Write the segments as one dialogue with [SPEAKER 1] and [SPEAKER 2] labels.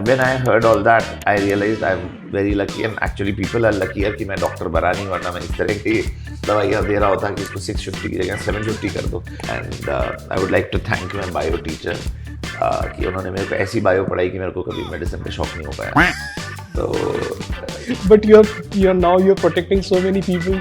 [SPEAKER 1] when I heard all that, I realized I'm very lucky, and actually people are luckier कि मैं doctor बना नहीं, वरना मैं इस तरह की दवाइयाँ दे रहा होता कि इसको 650 की जगह 750 कर दो. And I would like to thank my bio teacher कि उन्होंने मेरे को ऐसी बायो पढ़ाई कि मेरे को कभी मेडिसिन पे शौक नहीं हो पाया. So,
[SPEAKER 2] but you're protecting so many people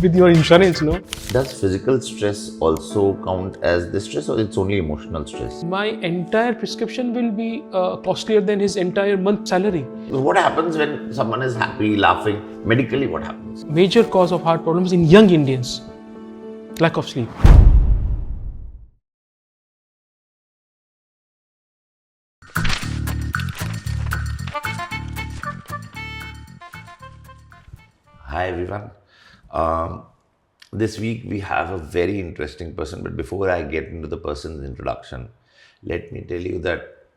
[SPEAKER 2] with your insurance, no?
[SPEAKER 1] does physical stress also count as the stress, or it's only emotional stress?
[SPEAKER 2] My entire prescription will be costlier than his entire month salary.
[SPEAKER 1] What happens when someone is happy, laughing? Medically, what happens?
[SPEAKER 2] Major cause of heart problems in young Indians, lack of sleep.
[SPEAKER 1] Hi everyone. This week we have a very interesting person, but before I get into the person's introduction, let me tell you that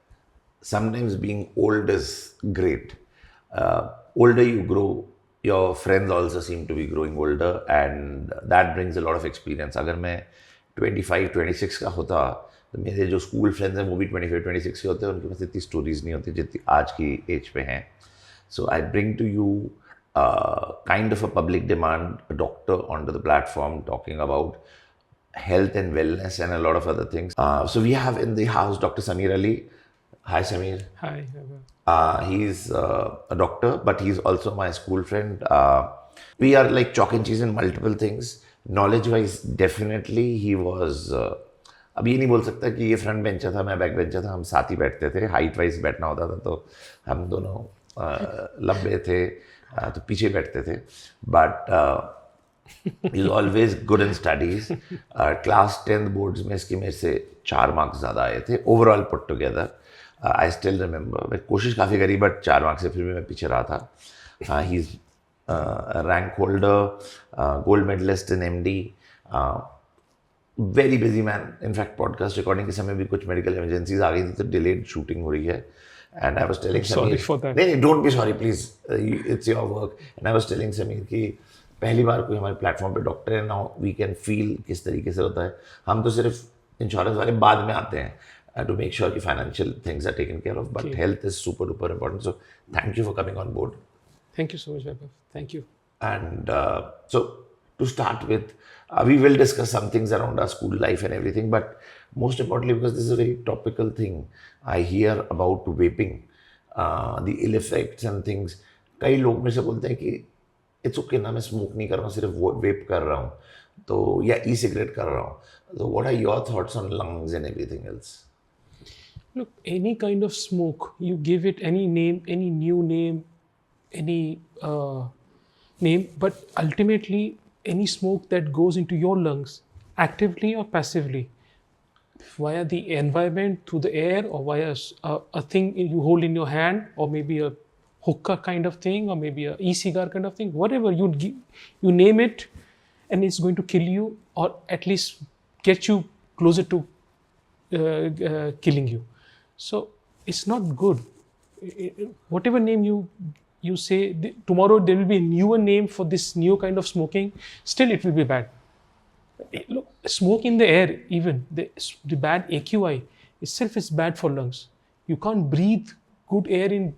[SPEAKER 1] sometimes being old is great. Older you grow, your friends also seem to be growing older, and that brings a lot of experience. अगर मैं 25, 26 का होता तो मेरे जो school friends हैं वो भी 25, 26 के होते हैं, उनके पास इतनी स्टोरीज नहीं होती जितनी आज की एज पे हैं. So I bring to you kind of a public demand, a doctor onto the platform talking about health and wellness and a lot of other things. So we have in the house Dr. Sameer Ali. Hi Sameer.
[SPEAKER 2] Hi.
[SPEAKER 1] He's a doctor, but he's also my school friend. We are like chalk and cheese in multiple things. Knowledge-wise, definitely he was. अब ये नहीं बोल सकता कि ये front bencher था, मैं back bencher था, हम साथ ही बैठते थे. हाइट वाइज बैठना होता था तो हम दोनों लंबे थे तो पीछे बैठते थे. But is always good in studies. Class 10th boards में इसके मेरे से 4 मार्क्स ज़्यादा आए थे overall put together. I still remember, मैं कोशिश काफ़ी करी बट 4 मार्क्स से फिर भी मैं पीछे रहा था. He is rank holder, gold medalist in MD, very busy man. In fact podcast recording के समय भी कुछ मेडिकल इमरजेंसीज आ गई थी तो डिलेड शूटिंग हो रही है. And I was telling
[SPEAKER 2] Sorry
[SPEAKER 1] Sameer,
[SPEAKER 2] for that.
[SPEAKER 1] नहीं, don't be sorry please, it's your work. And I was telling Sameer कि पहली बार कोई हमारे प्लेटफॉर्म पे डॉक्टर है. नाउ वी कैन फील किस तरीके से होता है. हम तो सिर्फ इंश्योरेंस वाले बाद में आते हैं to make sure कि financial things are taken care of, but health is super duper important. So thank you for coming on board.
[SPEAKER 2] Thank you so much, Vaibhav. Thank you.
[SPEAKER 1] And so to start with, we will discuss some things around our school life and everything, but most importantly, because this is a very topical thing, I hear about vaping, the ill effects and things. कई लोग मेरे से बोलते हैं कि it's okay ना, मैं smoke नहीं कर रहा हूँ, सिर्फ वेप कर रहा हूँ तो या ई-सिगरेट कर रहा हूँ. तो what are your thoughts on lungs and everything else?
[SPEAKER 2] Look, any kind of smoke, you give it any name, any new name, any name, but ultimately any smoke that goes into your lungs, actively or passively, via the environment, through the air, or via a thing you hold in your hand, or maybe a hookah kind of thing, or maybe a e-cigar kind of thing, whatever you name it, and it's going to kill you, or at least get you closer to killing you. So it's not good. Whatever name you say, tomorrow there will be a newer name for this new kind of smoking, still it will be bad. Look, smoke in the air, even the bad AQI itself is bad for lungs. You can't breathe good air in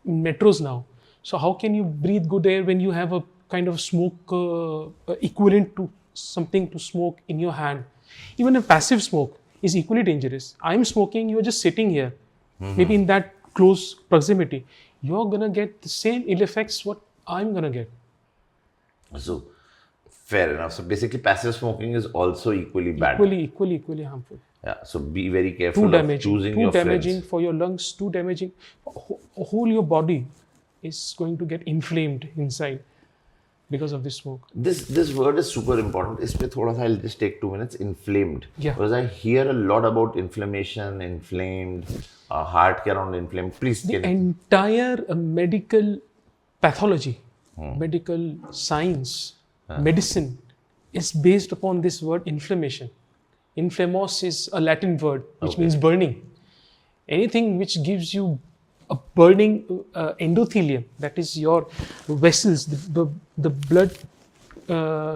[SPEAKER 2] metros now. So how can you breathe good air when you have a kind of smoke equivalent to something to smoke in your hand? Even a passive smoke is equally dangerous. I'm smoking, you're just sitting here, maybe in that close proximity. You're gonna get the same ill effects what I'm gonna get.
[SPEAKER 1] So fair enough. So basically passive smoking is also equally bad.
[SPEAKER 2] Equally harmful.
[SPEAKER 1] Yeah, so be very careful
[SPEAKER 2] Too damaging,
[SPEAKER 1] of choosing
[SPEAKER 2] too
[SPEAKER 1] your
[SPEAKER 2] damaging
[SPEAKER 1] friends.
[SPEAKER 2] for your lungs, too damaging. Whole your body is going to get inflamed inside because of this smoke.
[SPEAKER 1] This word is super important. इस पे थोड़ा सा I'll just take 2 minutes. Inflamed.
[SPEAKER 2] Yeah.
[SPEAKER 1] Because I hear a lot about inflammation, inflamed, heart के around inflamed. Please.
[SPEAKER 2] The entire medical pathology, medical science, medicine is based upon this word inflammation. Inflammos is a Latin word which means burning. Anything which gives you a burning endothelium, that is your vessels, the blood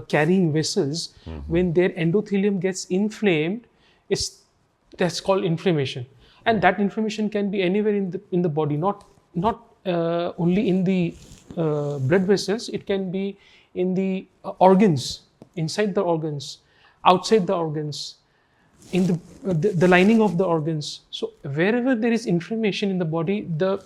[SPEAKER 2] carrying vessels, when their endothelium gets inflamed, that's called inflammation. and that inflammation can be anywhere in the body, not only in the blood vessels. It can be in the organs, inside the organs, outside the organs, in the lining of the organs. So wherever there is inflammation in the body, the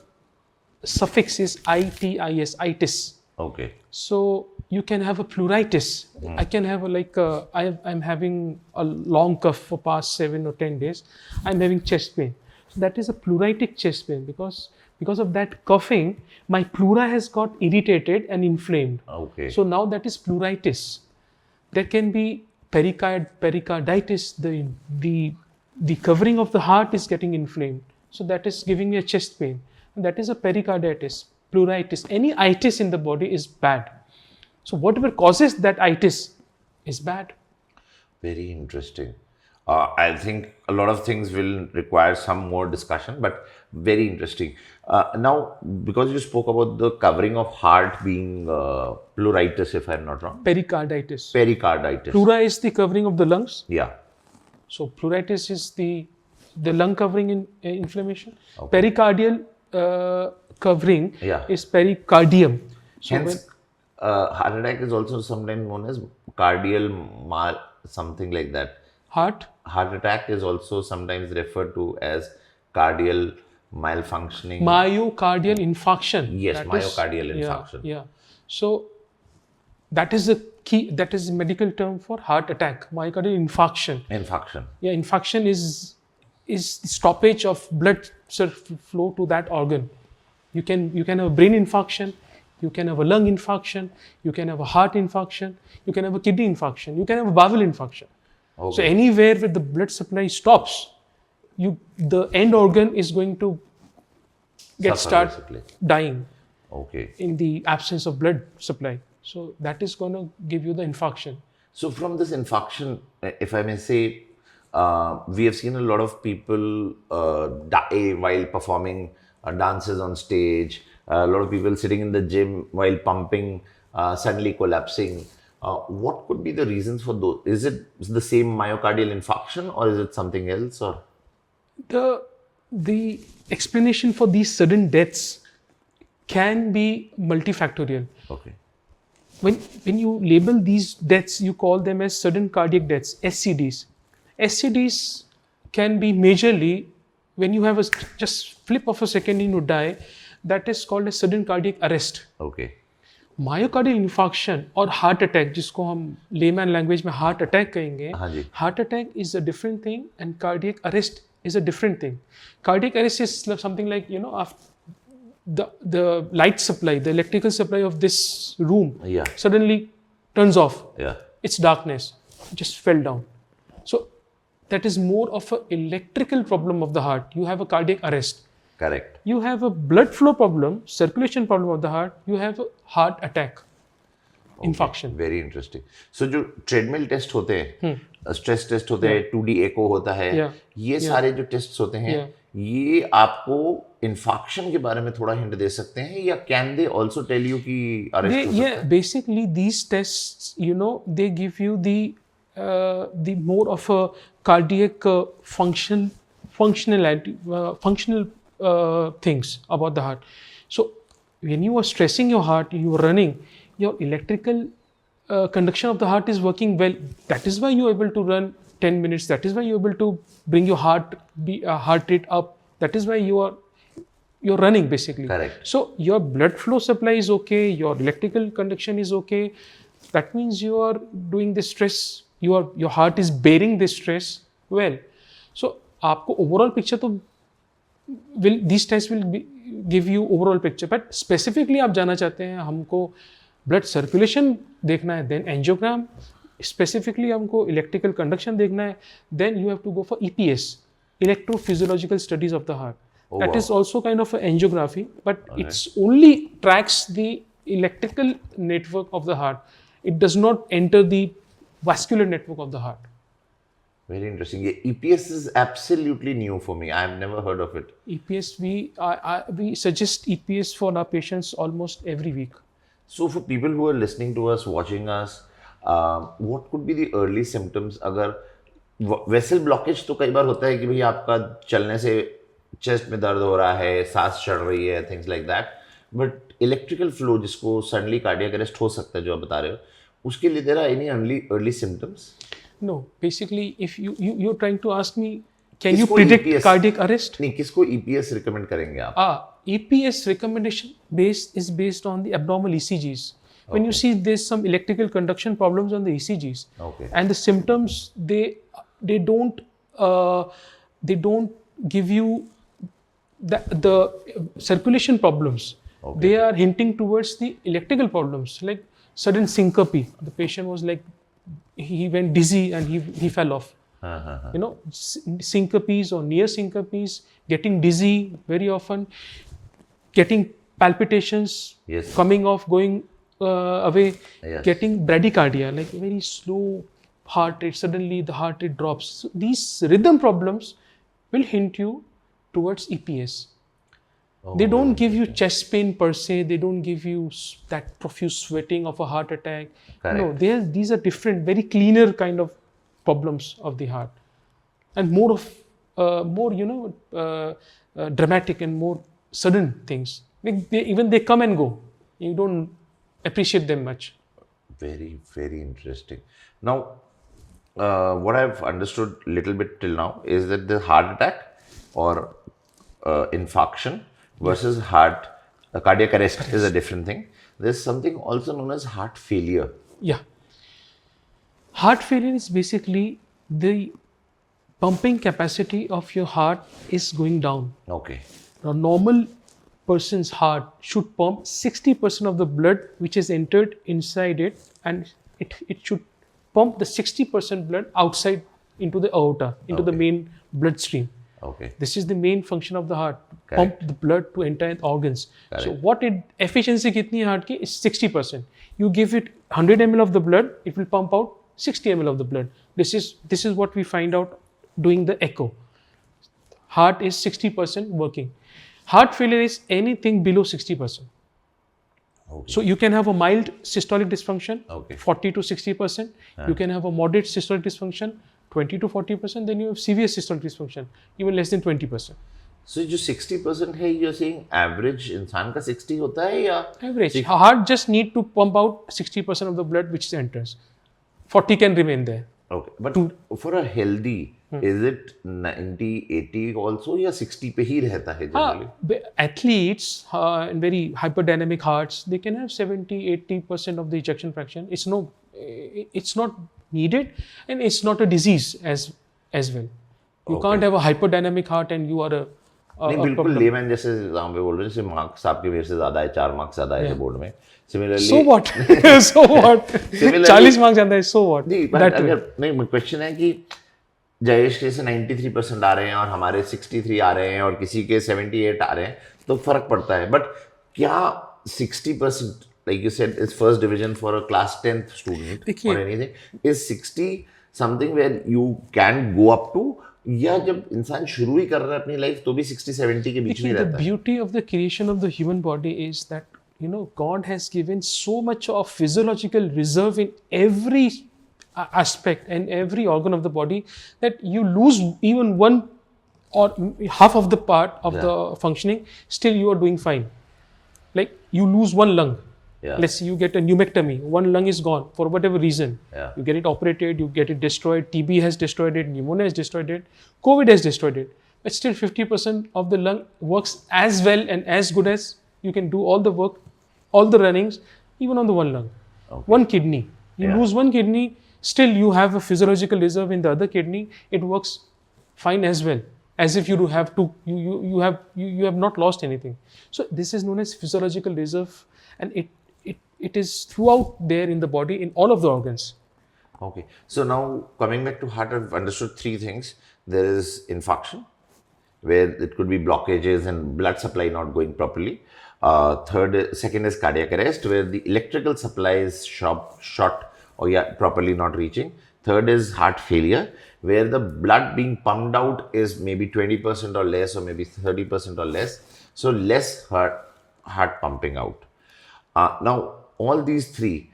[SPEAKER 2] suffix is itis, itis.
[SPEAKER 1] Okay.
[SPEAKER 2] So you can have a pleuritis. I can have I'm having a long cough for past 7 or 10 days. I'm having chest pain. So that is a pleuritic chest pain because of that coughing, my pleura has got irritated and inflamed.
[SPEAKER 1] Okay.
[SPEAKER 2] So now that is pleuritis. There can be pericarditis. The covering of the heart is getting inflamed. So that is giving me a chest pain. And that is a pericarditis, pleuritis. Any itis in the body is bad. So whatever causes that itis is bad.
[SPEAKER 1] Very interesting. I think a lot of things will require some more discussion, but very interesting. Now, because you spoke about the covering of heart being pleuritis, if I'm not wrong.
[SPEAKER 2] Pericarditis.
[SPEAKER 1] Pericarditis.
[SPEAKER 2] Pleura is the covering of the lungs.
[SPEAKER 1] Yeah.
[SPEAKER 2] So pleuritis is the lung covering in inflammation.
[SPEAKER 1] Okay.
[SPEAKER 2] Pericardial covering
[SPEAKER 1] Yeah.
[SPEAKER 2] is pericardium. So
[SPEAKER 1] Hence, heart attack is also sometimes known as something like that.
[SPEAKER 2] heart
[SPEAKER 1] Heart attack is also sometimes referred to as cardial malfunctioning.
[SPEAKER 2] myocardial infarction.
[SPEAKER 1] Yes,
[SPEAKER 2] That is-
[SPEAKER 1] myocardial infarction.
[SPEAKER 2] Yeah. So that is the key. That is the medical term for heart attack. Myocardial infarction.
[SPEAKER 1] Infarction.
[SPEAKER 2] Yeah, infarction is the stoppage of blood flow to that organ. You can have a brain infarction. You can have a lung infarction. You can have a heart infarction. You can have a kidney infarction. You can have a bowel infarction.
[SPEAKER 1] Okay.
[SPEAKER 2] So anywhere where the blood supply stops, the end organ is going to
[SPEAKER 1] Suffer, basically.
[SPEAKER 2] dying
[SPEAKER 1] Okay.
[SPEAKER 2] in the absence of blood supply. So that is going to give you the infarction.
[SPEAKER 1] So from this infarction, if I may say, we have seen a lot of people die while performing dances on stage. A lot of people sitting in the gym while pumping, suddenly collapsing. What could be the reasons for those? Is it the same myocardial infarction or is it something else? Or
[SPEAKER 2] The explanation for these sudden deaths can be multifactorial.
[SPEAKER 1] okay,
[SPEAKER 2] When you label these deaths, you call them as sudden cardiac deaths, SCDs. SCDs can be majorly when you have a just flip of a second and you die. That is called a sudden cardiac arrest.
[SPEAKER 1] okay,
[SPEAKER 2] myocardial infarction और heart attack, जिसको हम layman language में heart attack कहेंगे,
[SPEAKER 1] हाँ जी.
[SPEAKER 2] Heart attack is a different thing and cardiac arrest is a different thing. Cardiac arrest is something like, the light supply, the electrical supply of this room
[SPEAKER 1] Yeah.
[SPEAKER 2] suddenly turns off.
[SPEAKER 1] Yeah.
[SPEAKER 2] It's darkness. It just fell down. So that is more of an electrical problem of the heart. You have a cardiac arrest.
[SPEAKER 1] Correct.
[SPEAKER 2] You have a blood flow problem, circulation problem of the heart. You have a heart attack, infarction.
[SPEAKER 1] Very interesting. So जो treadmill test होते हैं, stress test होते हैं, 2D एको होता है,
[SPEAKER 2] Yeah.
[SPEAKER 1] ये सारे जो टेस्ट होते हैं, ये आपको इन्फाक्शन के बारे में थोड़ा हिंट दे सकते हैं या can they also tell you कि अरेस्ट हो सकता है?
[SPEAKER 2] Basically these tests, they give you the more of a cardiac functional things about the heart. So when you are stressing your heart, you are running, your electrical conduction of the heart is working well. That is why you are able to run 10 minutes. That is why you are able to bring your heart rate up. That is why you're running basically.
[SPEAKER 1] Correct.
[SPEAKER 2] So your blood flow supply is okay. Your electrical conduction is okay. That means you are doing the stress. Your heart is bearing this stress well. So आपको overall picture तो these tests will give you overall picture. But specifically आप जाना चाहते हैं, हमको blood circulation देखना है, then angiogram, specifically हमको इलेक्ट्रिकल कंडक्शन देखना है, then you have to go for EPS, electrophysiological studies of the heart. That is also kind of an angiography, but it's only tracks the electrical network of the heart. It does not enter the vascular network of the heart.
[SPEAKER 1] Very interesting. Yeah, EPS is absolutely new for me. I have never heard of it.
[SPEAKER 2] EPS, we suggest EPS for our patients almost every week.
[SPEAKER 1] So for people who are listening to us, watching us, what could be the early symptoms? अगर vessel blockage तो कई बार होता है कि भाई आपका चलने से चेस्ट में दर्द हो रहा है, सांस चढ़ रही है, things like that. But electrical flow जिसको सडनली कार्डियक अरेस्ट हो सकता है जो आप बता रहे हो, उसके लिए there are any early symptoms?
[SPEAKER 2] No, basically, if you're trying to ask me, can you
[SPEAKER 1] किसको
[SPEAKER 2] predict
[SPEAKER 1] EPS
[SPEAKER 2] cardiac arrest?
[SPEAKER 1] नहीं, किसको EPS रिकमेंड करेंगे आप?
[SPEAKER 2] EPS recommendation is based on the abnormal ECGs. When you
[SPEAKER 1] Okay.
[SPEAKER 2] see there's some electrical conduction problems on the ECGs,
[SPEAKER 1] Okay.
[SPEAKER 2] and the symptoms they don't give you the circulation problems.
[SPEAKER 1] Okay.
[SPEAKER 2] They are hinting towards the electrical problems, like sudden syncope. The patient was like he went dizzy and he fell off. You know, syncopes or near syncopes, getting dizzy very often, getting palpitations,
[SPEAKER 1] Yes.
[SPEAKER 2] coming off, going away,
[SPEAKER 1] Yes.
[SPEAKER 2] getting bradycardia, like very slow heart rate, suddenly the heart rate drops. So these rhythm problems will hint you towards EPS. They don't give you chest pain per se, they don't give you that profuse sweating of a heart attack.
[SPEAKER 1] Correct.
[SPEAKER 2] No, these are different, very cleaner kind of problems of the heart, and more dramatic and more sudden things. They come and go. You don't appreciate them much.
[SPEAKER 1] Very, very interesting. Now, what I've understood little bit till now is that the heart attack or infarction versus cardiac arrest is a different thing. There's something also known as heart failure.
[SPEAKER 2] Yeah. Heart failure is basically the pumping capacity of your heart is going down.
[SPEAKER 1] Okay.
[SPEAKER 2] A normal person's heart should pump 60% of the blood which has entered inside it, and it should pump the 60% blood outside into the aorta, into the main bloodstream.
[SPEAKER 1] Okay.
[SPEAKER 2] This is the main function of the heart.
[SPEAKER 1] Correct.
[SPEAKER 2] Pump the blood to entire organs.
[SPEAKER 1] Correct.
[SPEAKER 2] So what efficiency kitni hai heart ki is 60%. You give it 100 ml of the blood, it will pump out 60 ml of the blood. This is what we find out doing the echo. Heart is 60% working. Heart failure is anything below 60%.
[SPEAKER 1] Okay.
[SPEAKER 2] So you can have a mild systolic dysfunction,
[SPEAKER 1] Okay.
[SPEAKER 2] 40 to 60%. You can have a moderate systolic dysfunction, 20 to 40%. Then you have severe systolic dysfunction, even less than 20%.
[SPEAKER 1] So जो 60% है, you're saying average इंसान का 60 होता है या?
[SPEAKER 2] Average. Heart just need to pump out 60% of the blood which enters. 40 can remain there.
[SPEAKER 1] Okay. But for a healthy, is it 90, 80 also या 60 पे ही रहता है generally?
[SPEAKER 2] Athletes in very hyperdynamic hearts, they can have 70, 80% of the ejection fraction. It's not needed, and it's not a disease as well. You can't have a hyperdynamic heart and you are a
[SPEAKER 1] नहीं, बिल्कुल layman जैसे exam पे बोल रहे हैं, जैसे marks आपके मेरे से ज्यादा है, 4 मार्क्स ज्यादा है बोर्ड में. Similarly
[SPEAKER 2] so what? So what? 40 marks ज्यादा है, so what?
[SPEAKER 1] नहीं, but अगर नहीं, क्वेश्चन है कि जयेश के से 93% आ रहे हैं और हमारे 63 आ रहे हैं और किसी के 78 आ रहे हैं, तो फर्क पड़ता है. बट क्या 60%, like you said, is first division for a class 10th student or anything, is 60 something where you can go up to, या जब इंसान शुरू ही कर रहा है अपनी लाइफ तो भी 60-70 के बीच में रहता है?
[SPEAKER 2] The beauty of the creation of the human body is that, God has given so much of physiological reserve in every aspect and every organ of the body that you lose even one or half of the part of the functioning, still you are doing fine. Like you lose one lung. Let's say you get a pneumectomy, one lung is gone for whatever reason. You get it operated, you get it destroyed, TB has destroyed it, pneumonia has destroyed it, COVID has destroyed it. But still 50% of the lung works as well and as good as you can do all the work, all the runnings, even on the one lung. One kidney. You lose one kidney, still you have a physiological reserve in the other kidney. It works fine as well, as if you do have to, you have not lost anything. So this is known as physiological reserve, and it is throughout there in the body, in all of the organs.
[SPEAKER 1] Okay. So now coming back to heart, I've understood 3 things. There is infarction, where it could be blockages and blood supply not going properly. Second is cardiac arrest, where the electrical supply is short or properly not reaching. Third is heart failure, where the blood being pumped out is maybe 20% or less, or maybe 30% or less. So less heart pumping out. Now, all these 3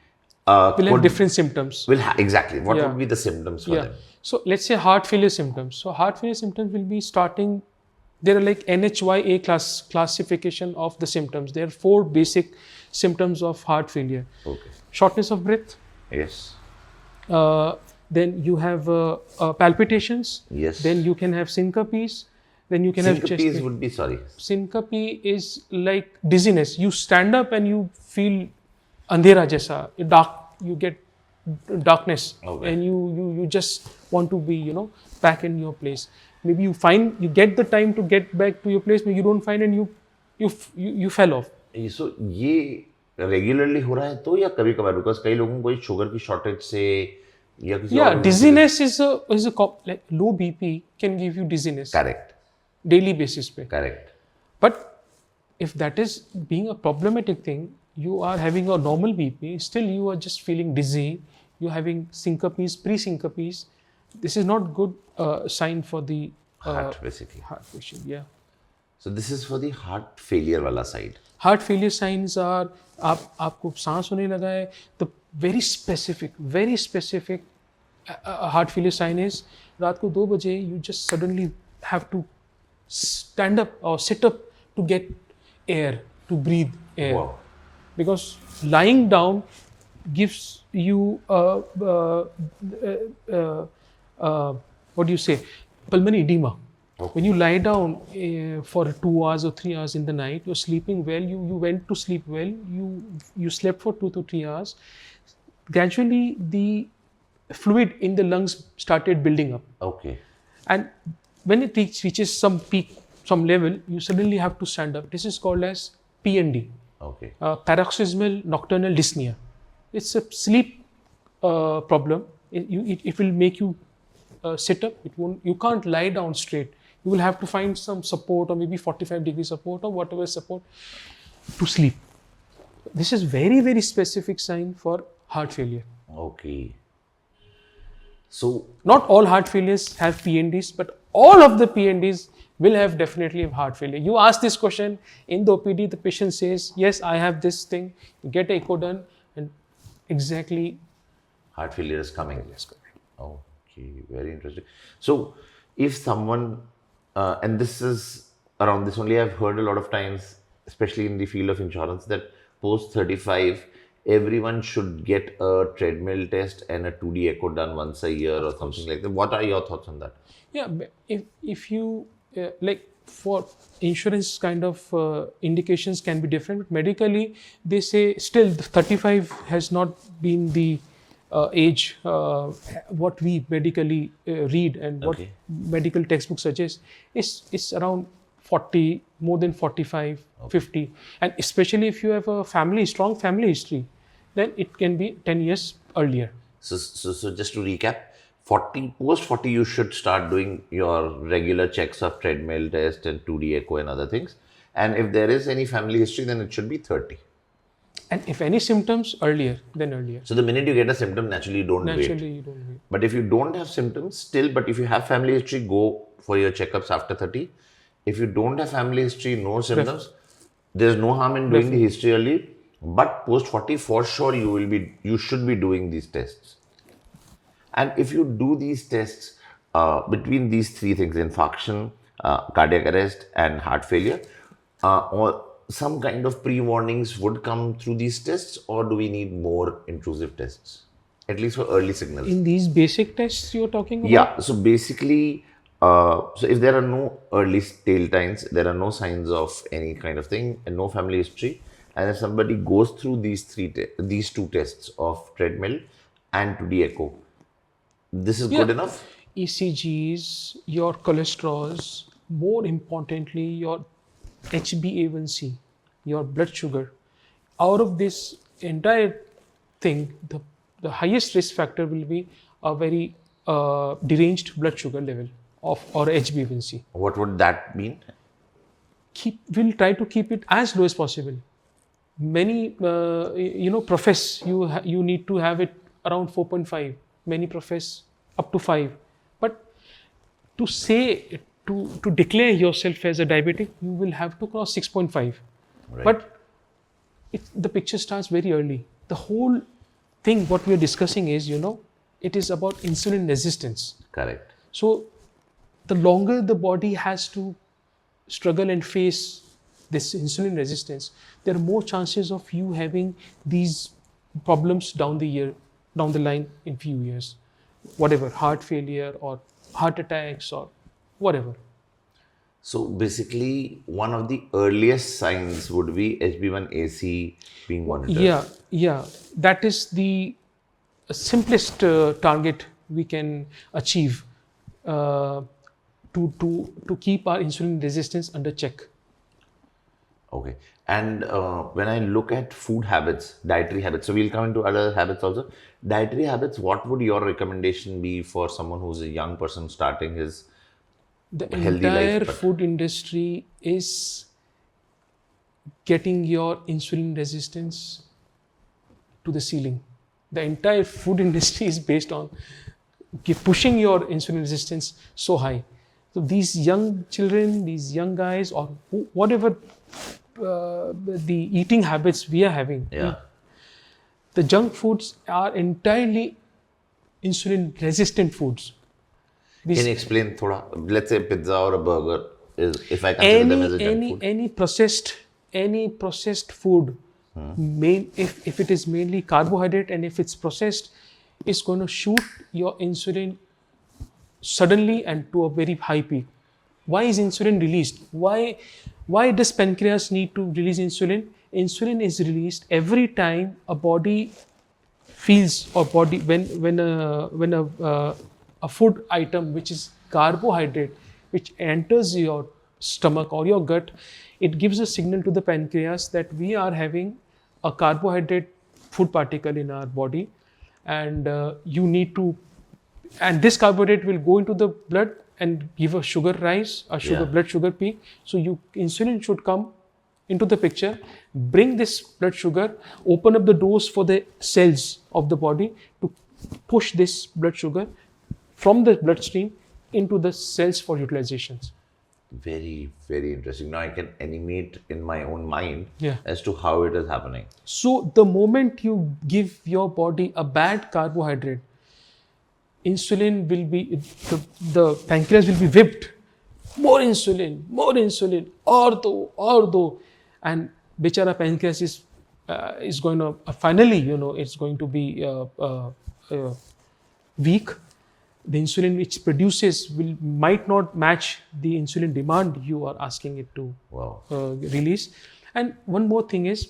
[SPEAKER 2] will have different symptoms.
[SPEAKER 1] Exactly. What would be the symptoms for them?
[SPEAKER 2] So let's say heart failure symptoms. So heart failure symptoms will be starting There are like NHYA classification of the symptoms. There are 4 basic symptoms of heart failure.
[SPEAKER 1] Okay.
[SPEAKER 2] Shortness of breath.
[SPEAKER 1] Yes.
[SPEAKER 2] Then you have palpitations.
[SPEAKER 1] Yes.
[SPEAKER 2] Then you can have syncopes. Then you can have chest
[SPEAKER 1] Syncopes
[SPEAKER 2] pain.
[SPEAKER 1] would be, sorry.
[SPEAKER 2] Syncope is like dizziness. You stand up and you feel andhera jaisa, dark. You get darkness,
[SPEAKER 1] Okay.
[SPEAKER 2] and you just want to be back in your place. Maybe you get the time to get back to your place, but you don't find, and you fell off.
[SPEAKER 1] So ये regularly हो रहा है तो या कभी कभार, because कई लोगों को शुगर की शॉर्टेज से या किसी
[SPEAKER 2] Yeah,
[SPEAKER 1] और
[SPEAKER 2] dizziness is like low BP can give you dizziness
[SPEAKER 1] correct
[SPEAKER 2] daily basis पे.
[SPEAKER 1] Correct
[SPEAKER 2] But if that is being a problematic thing, you are having a normal BP, still you are just feeling dizzy, you're having syncopes, pre-syncopes. This is not good sign for the
[SPEAKER 1] heart basically.
[SPEAKER 2] heart patient. Yeah.
[SPEAKER 1] So this is for the heart failure वाला side.
[SPEAKER 2] Heart failure signs are आपको सांस होने लगा है. The very specific heart failure sign is रात को 2 बजे you just suddenly have to stand up or sit up to get air, to breathe air.
[SPEAKER 1] Wow.
[SPEAKER 2] Because lying down gives you what do you say, pulmonary edema.
[SPEAKER 1] Okay.
[SPEAKER 2] When you lie down for 2 hours or 3 hours in the night, you're sleeping well, you went to sleep well, you slept for 2 to 3 hours, gradually the fluid in the lungs started building up,
[SPEAKER 1] Okay.
[SPEAKER 2] and when it reaches some peak, some level, you suddenly have to stand up. This is called as PND,
[SPEAKER 1] Okay.
[SPEAKER 2] paroxysmal nocturnal dyspnea. It's a sleep problem. It will make you sit up. You can't lie down straight. You will have to find some support, or maybe 45-degree support, or whatever support to sleep. This is very specific sign for heart failure.
[SPEAKER 1] Okay. So
[SPEAKER 2] Not all heart failures have PNDs, but all of the PNDs will have definitely have heart failure. You ask this question in the OPD, the patient says, yes, I have this thing. You get echo done, and exactly
[SPEAKER 1] heart failure is coming. Okay, very interesting. So if someone, and this is around this only, I've heard a lot of times, especially in the field of insurance, that post 35, everyone should get a treadmill test and a 2D echo done once a year or something like that. What are your thoughts on that?
[SPEAKER 2] Yeah, if you like, for insurance kind of indications can be different, but medically they say still 35 has not been the age what we medically read, and what
[SPEAKER 1] Okay.
[SPEAKER 2] medical textbooks suggest is around 40, more than 45, 50, and especially if you have a strong family history, then it can be 10 years earlier.
[SPEAKER 1] So just to recap, 40, post 40, you should start doing your regular checks of treadmill test and 2D echo and other things. And if there is any family history, then it should be 30.
[SPEAKER 2] And if any symptoms, earlier, then earlier.
[SPEAKER 1] So the minute you get a symptom, naturally you don't wait.
[SPEAKER 2] Naturally, you don't wait.
[SPEAKER 1] But if you don't have symptoms, still, but if you have family history, go for your checkups after 30. If you don't have family history, no symptoms, there's no harm in doing the history early. But post 40, for sure, you should be doing these tests. And if you do these tests between these 3 things, infarction, cardiac arrest, and heart failure, or some kind of pre-warnings would come through these tests, or do we need more intrusive tests, at least for early signals?
[SPEAKER 2] In these basic tests you're talking about?
[SPEAKER 1] Yeah, so basically, so if there are no early tail signs, there are no signs of any kind of thing, and no family history, and if somebody goes through these 2 tests of treadmill and 2D echo, this is good enough?
[SPEAKER 2] ECGs, your cholesterols, more importantly, your HbA1c, your blood sugar. Out of this entire thing, the highest risk factor will be a very deranged blood sugar level or HbA1c.
[SPEAKER 1] What would that mean?
[SPEAKER 2] We'll try to keep it as low as possible. Many profess you need to have it around 4.5. Many profess up to 5. But to say to declare yourself as a diabetic, you will have to cross 6.5.
[SPEAKER 1] Right.
[SPEAKER 2] But the picture starts very early. The whole thing what we are discussing is, it is about insulin resistance.
[SPEAKER 1] Correct.
[SPEAKER 2] So the longer the body has to struggle and face this insulin resistance, there are more chances of you having these problems down the line in few years, whatever, heart failure or heart attacks or whatever.
[SPEAKER 1] So basically, one of the earliest signs would be HB1AC being monitored.
[SPEAKER 2] Yeah, that is the simplest target we can achieve uh, to keep our insulin resistance under check.
[SPEAKER 1] Okay. And when I look at food habits, dietary habits, so we'll come into other habits also. Dietary habits, what would your recommendation be for someone who's a young person starting his
[SPEAKER 2] The
[SPEAKER 1] healthy life?
[SPEAKER 2] entire
[SPEAKER 1] But
[SPEAKER 2] food industry is getting your insulin resistance to the ceiling. The entire food industry is based on pushing your insulin resistance so high. So these young children, these young guys, or whatever the eating habits we are having,
[SPEAKER 1] yeah,
[SPEAKER 2] the junk foods are entirely insulin resistant foods.
[SPEAKER 1] can you explain thoda? Let's say pizza or a burger is, if I consider them as a junk food.
[SPEAKER 2] Any processed food, if it is mainly carbohydrate and if it's processed, is going to shoot your insulin suddenly and to a very high peak. Why is insulin released? Why does pancreas need to release insulin? Insulin is released every time a body feels, or body when a food item which is carbohydrate which enters your stomach or your gut, it gives a signal to the pancreas that we are having a carbohydrate food particle in our body, and you need to, and this carbohydrate will go into the blood and give a sugar rise, blood sugar peak. So insulin should come into the picture, bring this blood sugar, open up the doors for the cells of the body to push this blood sugar from the bloodstream into the cells for utilizations.
[SPEAKER 1] Very, very interesting. Now I can animate in my own mind
[SPEAKER 2] Yeah.
[SPEAKER 1] as to how it is happening.
[SPEAKER 2] So the moment you give your body a bad carbohydrate, insulin will be, the pancreas will be whipped. More insulin, ortho, and bichara pancreas is going to finally, it's going to be weak. The insulin which produces might not match the insulin demand you are asking it to release. And one more thing is,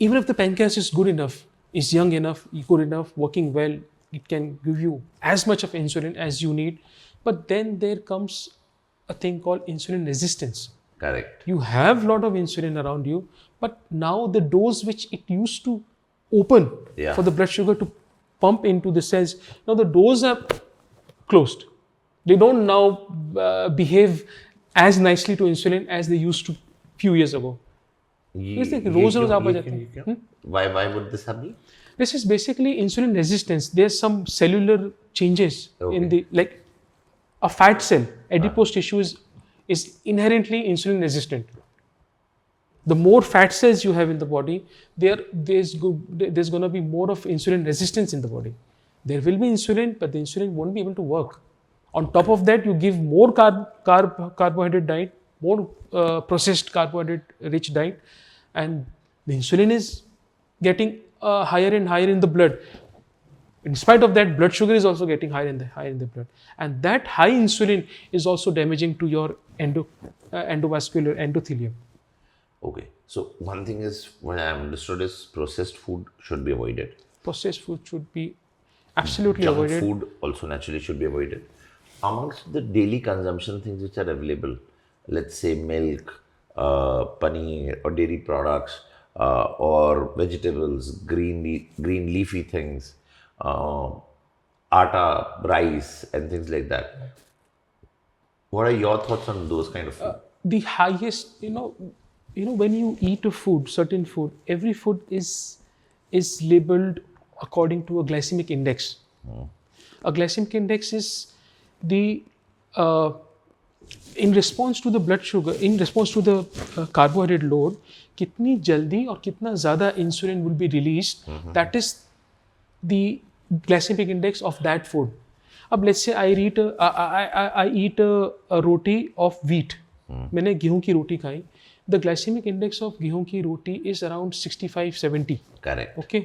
[SPEAKER 2] even if the pancreas is good enough, is young enough, good enough, working well, it can give you as much of insulin as you need. But then there comes a thing called insulin resistance.
[SPEAKER 1] Correct.
[SPEAKER 2] You have a lot of insulin around you, but now the doors which it used to open for the blood sugar to pump into the cells, now the doors are closed. They don't now behave as nicely to insulin as they used to few years ago.
[SPEAKER 1] Why would this happen?
[SPEAKER 2] This is basically insulin resistance. There's some cellular changes in the, like a fat cell, adipose tissue is inherently insulin resistant. The more fat cells you have in the body, there's going to be more of insulin resistance in the body. There will be insulin, but the insulin won't be able to work. On top of that, you give more carbohydrate diet, more processed carbohydrate rich diet, and the insulin is getting higher and higher in the blood. In spite of that, blood sugar is also getting higher in the blood, and that high insulin is also damaging to your endovascular endothelium.
[SPEAKER 1] Okay, so one thing is, what I understood is processed food should be avoided.
[SPEAKER 2] Processed food should be absolutely avoided.
[SPEAKER 1] Junk food also naturally should be avoided. Amongst the daily consumption things which are available, let's say milk, paneer or dairy products, or vegetables, green leafy things, atta, rice and things like that. What are your thoughts on those kind of food?
[SPEAKER 2] The highest, when you eat a food, certain food, every food is labeled according to a glycemic index. A glycemic index is the in response to the blood sugar, in response to the carbohydrate load, kitni jaldi or kitna zyada insulin will be released. That is the glycemic index of that food. Let's say I eat a roti of wheat. मैंने गेहूं की रोटी खाई, the glycaemic index of गेहूं की रोटी is around 65-70.
[SPEAKER 1] Correct.
[SPEAKER 2] Okay,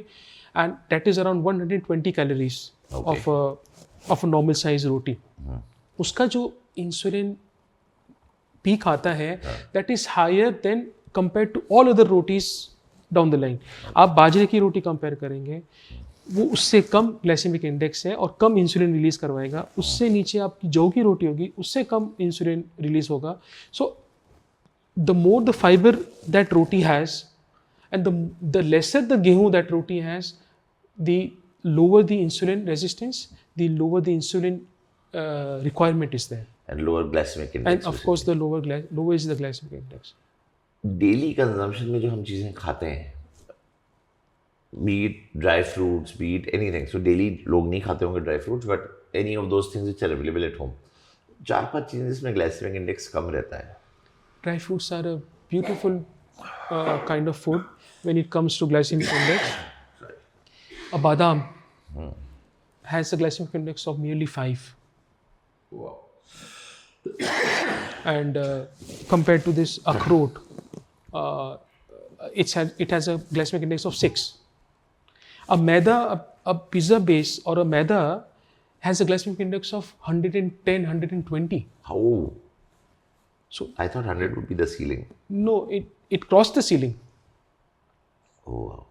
[SPEAKER 2] and that is around 120 calories
[SPEAKER 1] Okay.
[SPEAKER 2] of a normal size roti. उसका जो insulin peak आता है that is higher then compare to all other rotis down the line. आप बाजरे की रोटी कंपेयर करेंगे, वो उससे कम ग्लाइसेमिक इंडेक्स है और कम इंसुलिन रिलीज करवाएगा. उससे नीचे आपकी जौ की रोटी होगी, उससे कम इंसुलिन रिलीज होगा. So the more the fibre that roti has and the lesser the gehu that roti has, the lower the insulin resistance, the lower the insulin requirement is there,
[SPEAKER 1] And lower glycemic index.
[SPEAKER 2] and of course the lower is the glycemic index.
[SPEAKER 1] Daily consumption में जो हम चीज़ें खाते हैं, be it dry fruits, be it anything, so daily लोग नहीं खाते होंगे dry fruits, but any of those things which are available at home, 4-5 चीज़ें जिसमें ग्लाइसेमिक इंडेक्स कम रहता है.
[SPEAKER 2] Dry fruits are a beautiful kind of food when it comes to glycemic index. A badam has a glycemic index of nearly 5.
[SPEAKER 1] Wow.
[SPEAKER 2] And compared to this akhrot, it has a glycemic index of 6. A pizza base or a maida has a glycemic index of 110, 120.
[SPEAKER 1] How?
[SPEAKER 2] So
[SPEAKER 1] I thought 100 would be the ceiling.
[SPEAKER 2] no, it crossed the ceiling.
[SPEAKER 1] Oh, wow.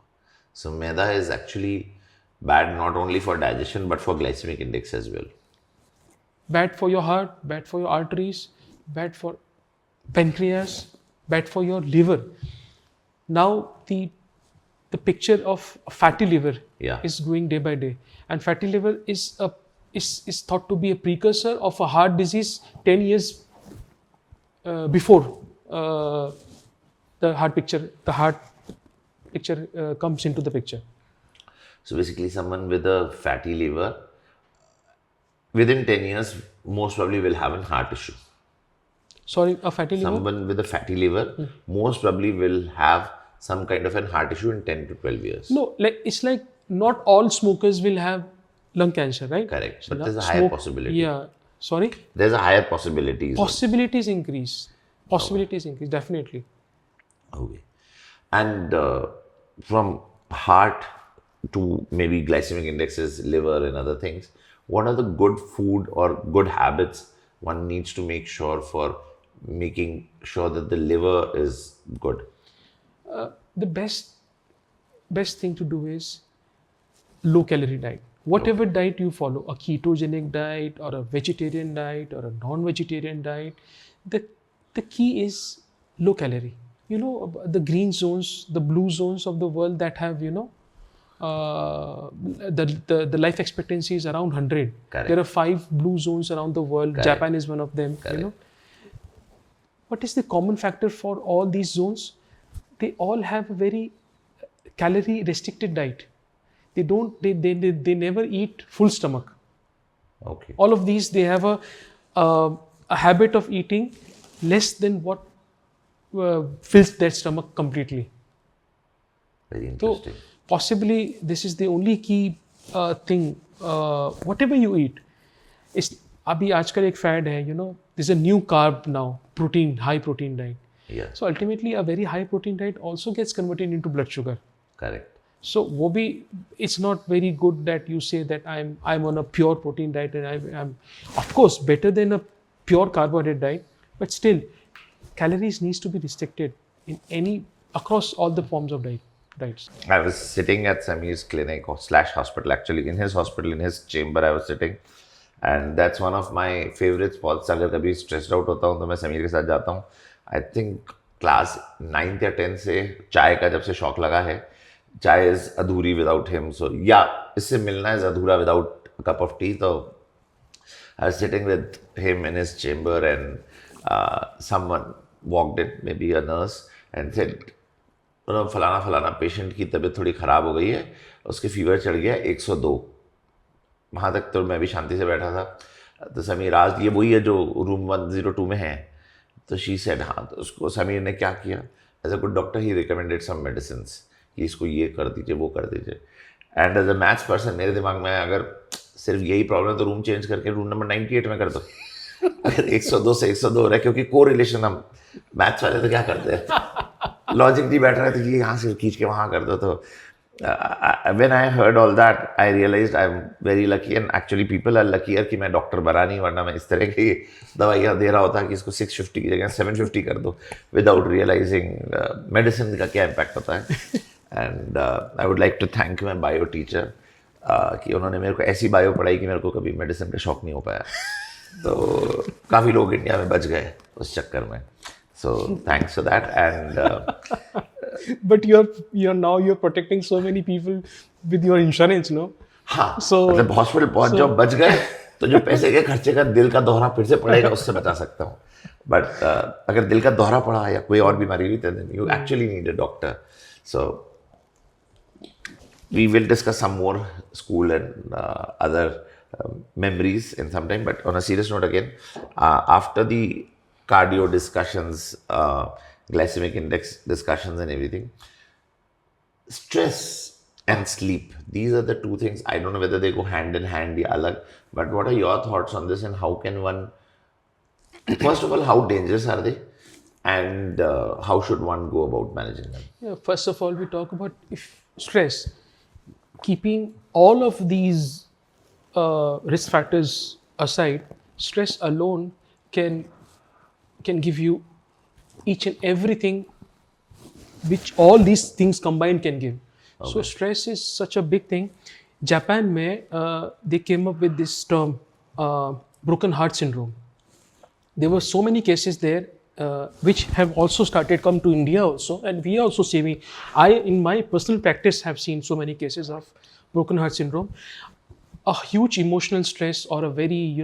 [SPEAKER 1] So maida is actually bad not only for digestion but for glycemic index as well.
[SPEAKER 2] Bad for your heart, bad for your arteries, bad for pancreas, bad for your liver. Now the picture of a fatty liver
[SPEAKER 1] Yeah.
[SPEAKER 2] is growing day by day, and fatty liver is thought to be a precursor of a heart disease 10 years before the heart picture comes into the picture.
[SPEAKER 1] So basically someone with a fatty liver within 10 years most probably will have a heart issue.
[SPEAKER 2] Sorry, a fatty liver?
[SPEAKER 1] Someone with a fatty liver most probably will have some kind of a heart issue in 10 to 12 years.
[SPEAKER 2] No, it's like not all smokers will have lung cancer, right?
[SPEAKER 1] Correct. But there's a higher possibility.
[SPEAKER 2] Yeah. Sorry?
[SPEAKER 1] There's a higher possibility.
[SPEAKER 2] Possibilities increase. Possibilities increase, definitely.
[SPEAKER 1] Okay. And from heart to maybe glycemic indexes, liver and other things, what are the good food or good habits one needs to make sure for making sure that the liver is good?
[SPEAKER 2] The best thing to do is low calorie diet. Whatever diet you follow, a ketogenic diet or a vegetarian diet or a non-vegetarian diet, the key is low calorie. You know, the green zones, the blue zones of the world that have, the life expectancy is around 100.
[SPEAKER 1] Correct.
[SPEAKER 2] There are 5 blue zones around the world.
[SPEAKER 1] Correct.
[SPEAKER 2] Japan is one of them.
[SPEAKER 1] Correct.
[SPEAKER 2] What is the common factor for all these zones? They all have a very calorie restricted diet. They never eat full stomach.
[SPEAKER 1] Okay.
[SPEAKER 2] All of these, they have a habit of eating less than what fills their stomach completely.
[SPEAKER 1] Very interesting.
[SPEAKER 2] So possibly this is the only key thing. Whatever you eat, अभी आजकल एक fad है, there's a new carb now, protein, high protein diet.
[SPEAKER 1] Yeah.
[SPEAKER 2] So ultimately a very high protein diet also gets converted into blood sugar.
[SPEAKER 1] Correct.
[SPEAKER 2] So it's not very good that you say that I'm on a pure protein diet, and I'm of course better than a pure carbohydrate diet, but still calories needs to be restricted across all the forms of diets.
[SPEAKER 1] I was sitting at Samir's clinic or / hospital, actually in his hospital, in his chamber I was sitting, and that's one of my favorite spots. अगर कभी stressed out होता हूँ तो मैं समीर के साथ जाता हूँ. I think क्लास 9th या 10th से चाय का जब से शौक लगा है, चाय इज अधूरी विदाउट हिम. सो या इससे मिलना इज अधूरा विदाउट कप ऑफ टी. तो I was sitting with him in his chamber and someone walked in, maybe a nurse, and said फलाना पेशेंट की तबीयत थोड़ी ख़राब हो गई है, उसके फीवर चढ़ गया 102. वहाँ तक तो मैं भी शांति से बैठा था. तो समीर आज ये वही है जो रूम 102 में है. तो शी सेड हाँ. तो उसको समीर ने क्या किया, as a good doctor he recommended some medicine कि इसको ये कर दीजिए, वो कर दीजिए. And as a maths person मेरे दिमाग में अगर सिर्फ यही प्रॉब्लम है तो रूम चेंज करके रूम नंबर 98 में कर दो. अगर 102 से 102 हो रहा है, क्योंकि कोरिलेशन हम मैथ्स वाले तो क्या करते हैं, लॉजिक नहीं बैठ रहा है तो कि यहाँ से खींच के वहाँ कर दो. तो when I heard all that, I realized I'm very lucky, and actually people are luckier कि मैं डॉक्टर बना नहीं, वरना मैं इस तरह की दवाइयाँ दे रहा होता कि इसको 650 की जगह 750 कर दो, without realizing मेडिसिन का क्या इम्पैक्ट होता है. And I would like to thank my bio teacher कि उन्होंने मेरे को ऐसी बायो पढ़ाई कि मेरे को कभी मेडिसिन का शौक नहीं हो पाया. तो काफ़ी लोग इंडिया में बच गए उस चक्कर में. So thanks for that. And
[SPEAKER 2] but you're protecting so many people with your insurance, no?
[SPEAKER 1] हाँ,
[SPEAKER 2] So
[SPEAKER 1] मतलब हॉस्पिटल पहुंच जाओ, बच गए, तो जो पैसे के खर्चे का दिल का दौरा फिर से पड़ेगा उससे बचा सकता हूँ. बट अगर दिल का दौरा पड़ा या कोई और बीमारी हुई, then you actually need a doctor. So we will discuss some more school and other memories in some time. But on a serious note again, after the cardio discussions, glycemic index discussions and everything, stress and sleep, these are the two things. I don't know whether they go hand in hand या अलग, but what are your thoughts on this, and how can one, first of all, how dangerous are they, and how should one go about managing them?
[SPEAKER 2] Yeah, first of all, we talk about if stress. Keeping all of these risk factors aside, stress alone can give you each and everything which all these things combined can give. Okay. So stress is such a big thing. Japan mein, they came up with this term, broken heart syndrome. There were so many cases there which have also started come to India also, and we are also seeing. I, in my personal practice, have seen so many cases of broken heart syndrome. A huge emotional stress, or a very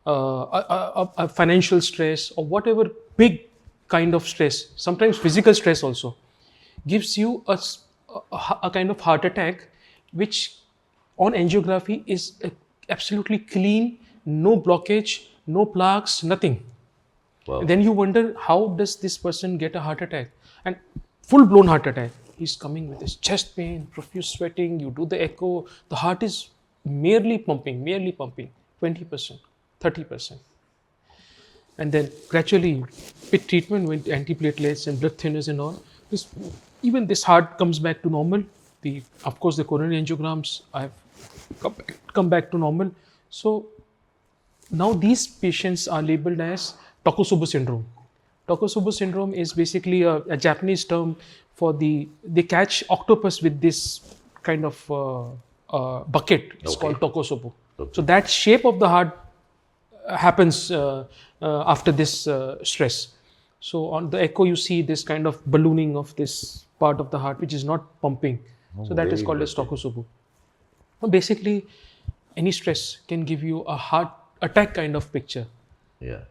[SPEAKER 2] a financial stress, or whatever big kind of stress, sometimes physical stress also, gives you a kind of heart attack, which on angiography is absolutely clean, no blockage, no plaques, nothing.
[SPEAKER 1] Wow.
[SPEAKER 2] Then you wonder, how does this person get a heart attack? And full blown heart attack. He's coming with his chest pain, profuse sweating, you do the echo, the heart is merely pumping 20%, 30%. And then gradually, with treatment, with antiplatelets and blood thinners and all, even this heart comes back to normal. Of course, the coronary angiograms have come back to normal. So now these patients are labeled as Takotsubo syndrome. Takotsubo syndrome is basically a Japanese term for they catch octopus with this kind of bucket. It's called Takotsubo. Okay. So that shape of the heart happens after this stress. So on the echo, you see this kind of ballooning of this part of the heart, which is not pumping. So that is called as Takotsubo. Basically, any stress can give you a heart attack kind of picture.
[SPEAKER 1] Yeah.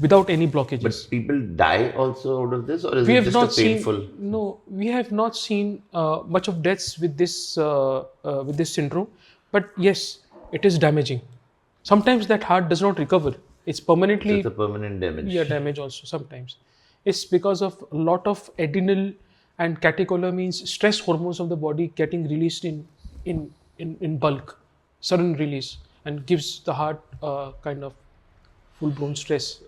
[SPEAKER 2] Without any blockages.
[SPEAKER 1] But people die also out of this, or is it just a painful?
[SPEAKER 2] No, we have not seen much of deaths with this syndrome. But yes, it is damaging. Sometimes that heart does not recover. It's permanently.
[SPEAKER 1] It's a permanent damage.
[SPEAKER 2] Yeah, damage also sometimes. It's because of a lot of adrenal and catecholamines, stress hormones of the body getting released in bulk, sudden release, and gives the heart kind of full-blown stress.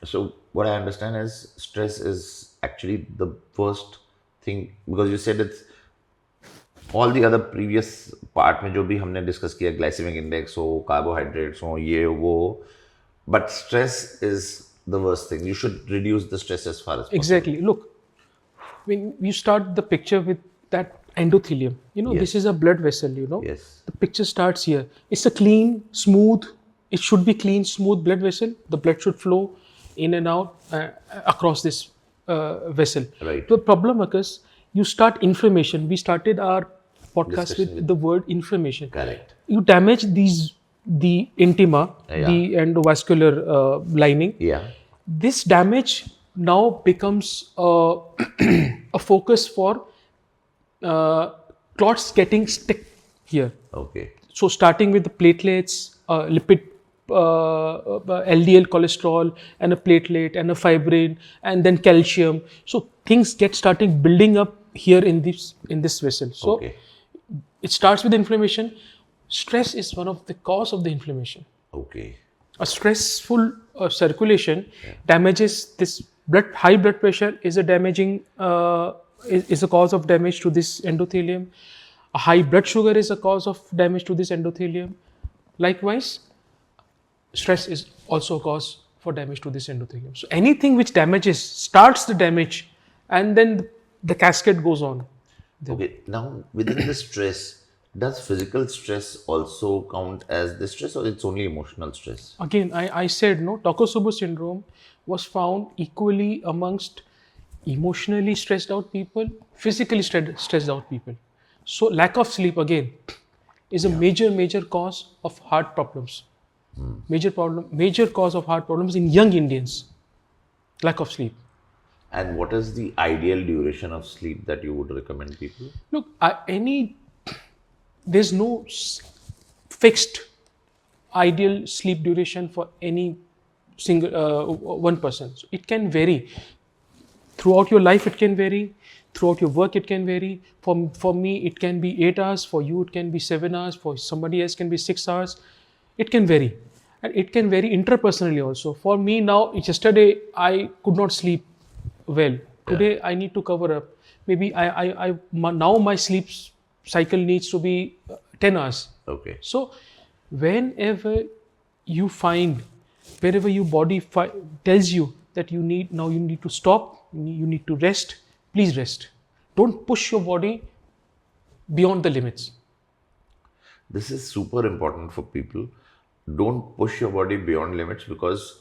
[SPEAKER 1] So what I understand is stress is actually the first thing, because you said it's all the other previous part में जो भी हमने discuss किया, glycemic index हो, carbohydrates हो, ये वो, but stress is the worst thing. You should reduce the stress as far as possible.
[SPEAKER 2] Exactly. Look, when you start the picture with that endothelium,
[SPEAKER 1] Yes.
[SPEAKER 2] This is a blood vessel,
[SPEAKER 1] Yes.
[SPEAKER 2] The picture starts here. It's a clean, smooth, it should be clean, smooth blood vessel. The blood should flow in and out across this vessel.
[SPEAKER 1] Right.
[SPEAKER 2] The problem occurs, you start inflammation. We started our podcast
[SPEAKER 1] Discussion
[SPEAKER 2] with the word inflammation.
[SPEAKER 1] Correct.
[SPEAKER 2] You damage the intima, the endovascular lining.
[SPEAKER 1] Yeah.
[SPEAKER 2] This damage now becomes a focus for clots getting stuck here.
[SPEAKER 1] Okay.
[SPEAKER 2] So starting with the platelets, lipid, LDL cholesterol, and a platelet, and a fibrin, and then calcium. So things get starting building up here in this vessel. So
[SPEAKER 1] Okay.
[SPEAKER 2] it starts with inflammation. Stress is one of the cause of the inflammation.
[SPEAKER 1] Okay.
[SPEAKER 2] A stressful circulation damages this high blood pressure is a damaging is a cause of damage to this endothelium. A high blood sugar is a cause of damage to this endothelium. Likewise, stress is also a cause for damage to this endothelium. So anything which damages starts the damage, and then the cascade goes on.
[SPEAKER 1] Okay, now within the stress, does physical stress also count as the stress, or it's only emotional stress?
[SPEAKER 2] Again, I said no, Takotsubo syndrome was found equally amongst emotionally stressed out people, physically stressed out people. So lack of sleep again is a major cause of heart problems. Major cause of heart problems in young Indians. Lack of sleep.
[SPEAKER 1] And what is the ideal duration of sleep that you would recommend people?
[SPEAKER 2] Look, there's no fixed ideal sleep duration for any single one person. So it can vary throughout your life. It can vary throughout your work. It can vary. For me, it can be 8 hours. For you, it can be 7 hours. For somebody else, can be 6 hours. It can vary, and it can vary interpersonally also. For me now, yesterday I could not sleep well. Today I need to cover up. Maybe now my sleep cycle needs to be 10 hours.
[SPEAKER 1] Okay.
[SPEAKER 2] So whenever you find, wherever your body tells you that you need to stop, you need to rest, please rest. Don't push your body beyond the limits.
[SPEAKER 1] This is super important for people. Don't push your body beyond limits, because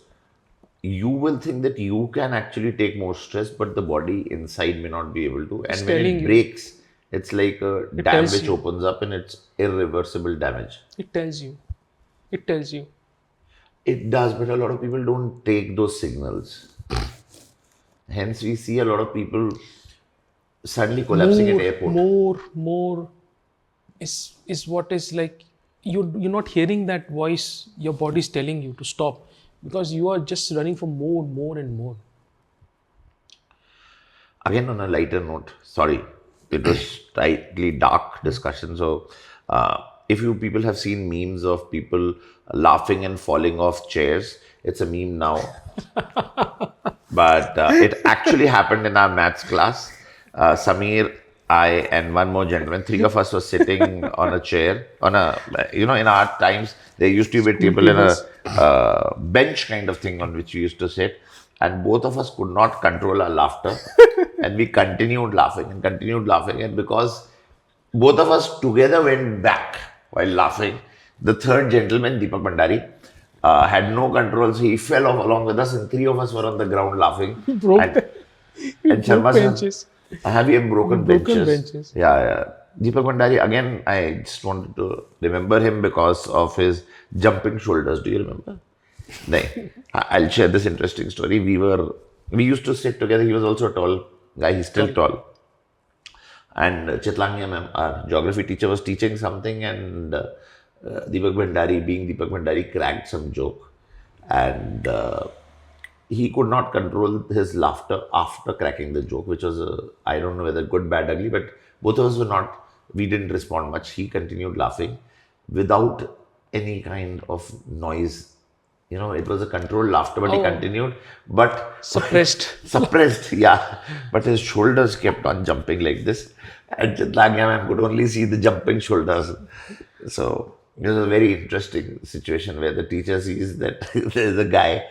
[SPEAKER 1] you will think that you can actually take more stress, but the body inside may not be able to. And when
[SPEAKER 2] telling
[SPEAKER 1] it
[SPEAKER 2] you.
[SPEAKER 1] breaks, it's like a dam
[SPEAKER 2] tells
[SPEAKER 1] which
[SPEAKER 2] you.
[SPEAKER 1] opens up, and it's irreversible damage.
[SPEAKER 2] It tells you. It tells you.
[SPEAKER 1] It does, but a lot of people don't take those signals. Hence, we see a lot of people suddenly collapsing at airport.
[SPEAKER 2] More is what is like, you're not hearing that voice your body is telling you to stop, because you are just running for more and more.
[SPEAKER 1] Again, on a lighter note, sorry, it was slightly dark discussion. So, if you people have seen memes of people laughing and falling off chairs, it's a meme now. But it actually happened in our maths class. Samir, I, and one more gentleman, three of us were sitting on a chair, in our times, there used to be a table and a bench kind of thing on which we used to sit. And both of us could not control our laughter. And we continued laughing. And because both of us together went back while laughing, the third gentleman, Deepak Bhandari, had no control. So he fell off along with us, and three of us were on the ground laughing. And Sharma
[SPEAKER 2] benches.
[SPEAKER 1] have you broken
[SPEAKER 2] benches?
[SPEAKER 1] Yeah. Deepak Bhandari, again, I just wanted to remember him because of his jumping shoulders. Do you remember? No. I'll share this interesting story. We used to sit together. He was also a tall guy. He's still tall. And Chitlangya ma'am, our geography teacher, was teaching something, and Deepak Bhandari, cracked some joke. And he could not control his laughter after cracking the joke, which was, I don't know whether good, bad, ugly, but both of us we didn't respond much. He continued laughing without any kind of noise. It was a controlled laughter, but he continued, but suppressed, yeah. But his shoulders kept on jumping like this, and Chitlangya ma'am could only see the jumping shoulders. So it was a very interesting situation where the teacher sees that there's a guy.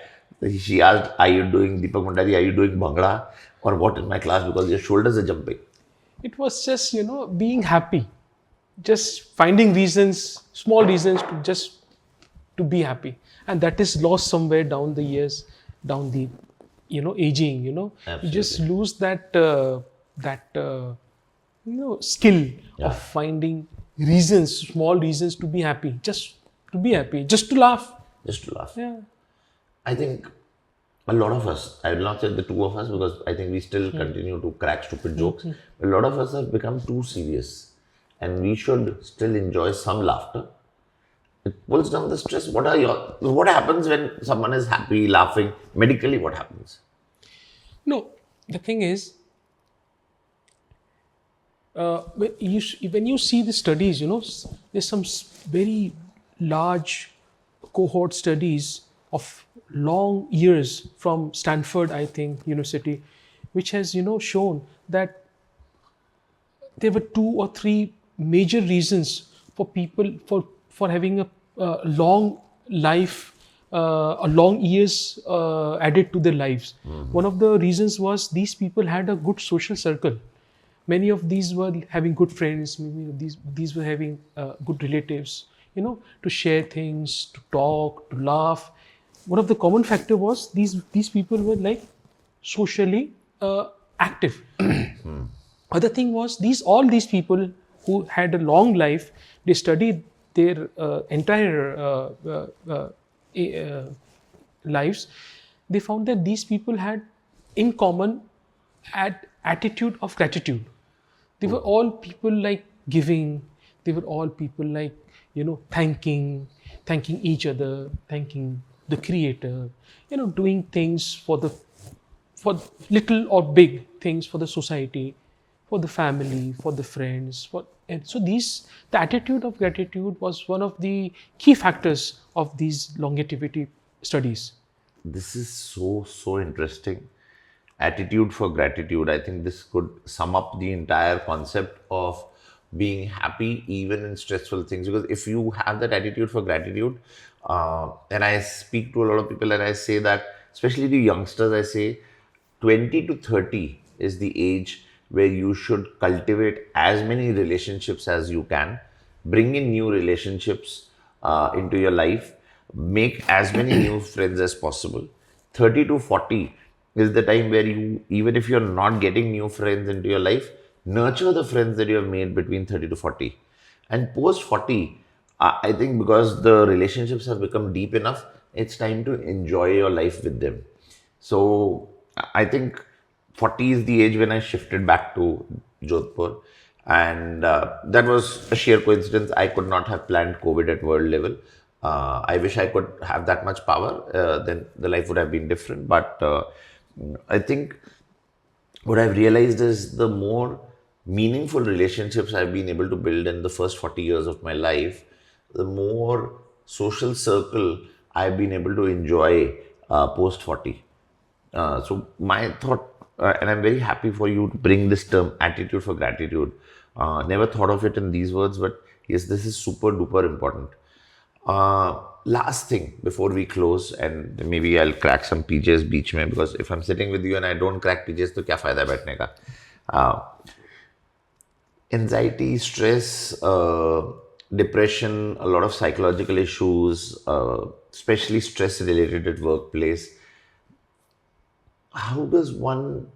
[SPEAKER 1] She asked, "Are you doing Deepak Bhandari? Are you doing Bhangra or what in my class? Because your shoulders are jumping."
[SPEAKER 2] It was just being happy, just finding reasons, small reasons to be happy. And that is lost somewhere down the years, down the aging. You just lose that skill of finding reasons, small reasons to be happy, just to be happy, just to laugh. Yeah.
[SPEAKER 1] I think a lot of us, I will not say the two of us, because I think we still continue to crack stupid jokes. A lot of us have become too serious, and we should still enjoy some laughter. It pulls down the stress. What happens when someone is happy, laughing? Medically, what happens?
[SPEAKER 2] No, the thing is, when you see the studies, there's some very large cohort studies of long years from Stanford, I think, University, which has, shown that there were 2 or 3 major reasons for people for having a long life, a long years added to their lives. One of the reasons was these people had a good social circle. Many of these were having good friends. Maybe these were having good relatives. To share things, to talk, to laugh. One of the common factor was these people were like socially active. Other thing was all these people who had a long life, they studied their entire lives. They found that these people had in common attitude of gratitude. They were all people like giving. They were all people like thanking each other, thanking the creator, doing things for little or big things for the society, for the family, for the friends. And so the attitude of gratitude was one of the key factors of these longevity studies.
[SPEAKER 1] This is so interesting. Attitude for gratitude. I think this could sum up the entire concept of being happy even in stressful things. Because if you have that attitude for gratitude, and I speak to a lot of people and I say that, especially the youngsters, I say 20 to 30 is the age where you should cultivate as many relationships as you can, bring in new relationships into your life, make as many new friends as possible. 30 to 40 is the time where you, even if you're not getting new friends into your life, nurture the friends that you have made between 30 to 40. And post 40, I think because the relationships have become deep enough, it's time to enjoy your life with them. So I think 40 is the age when I shifted back to Jodhpur. And that was a sheer coincidence. I could not have planned COVID at world level. I wish I could have that much power, then the life would have been different. But I think what I've realized is the more meaningful relationships I've been able to build in the first 40 years of my life, the more social circle I've been able to enjoy post 40. So my thought, and I'm very happy for you to bring this term attitude for gratitude. Never thought of it in these words, but yes, this is super duper important. Last thing before we close, and maybe I'll crack some PJs beach mein, because if I'm sitting with you and I don't crack PJs, तो क्या फायदा बैठने का? Anxiety, stress, depression, a lot of psychological issues, especially stress related at workplace. How does one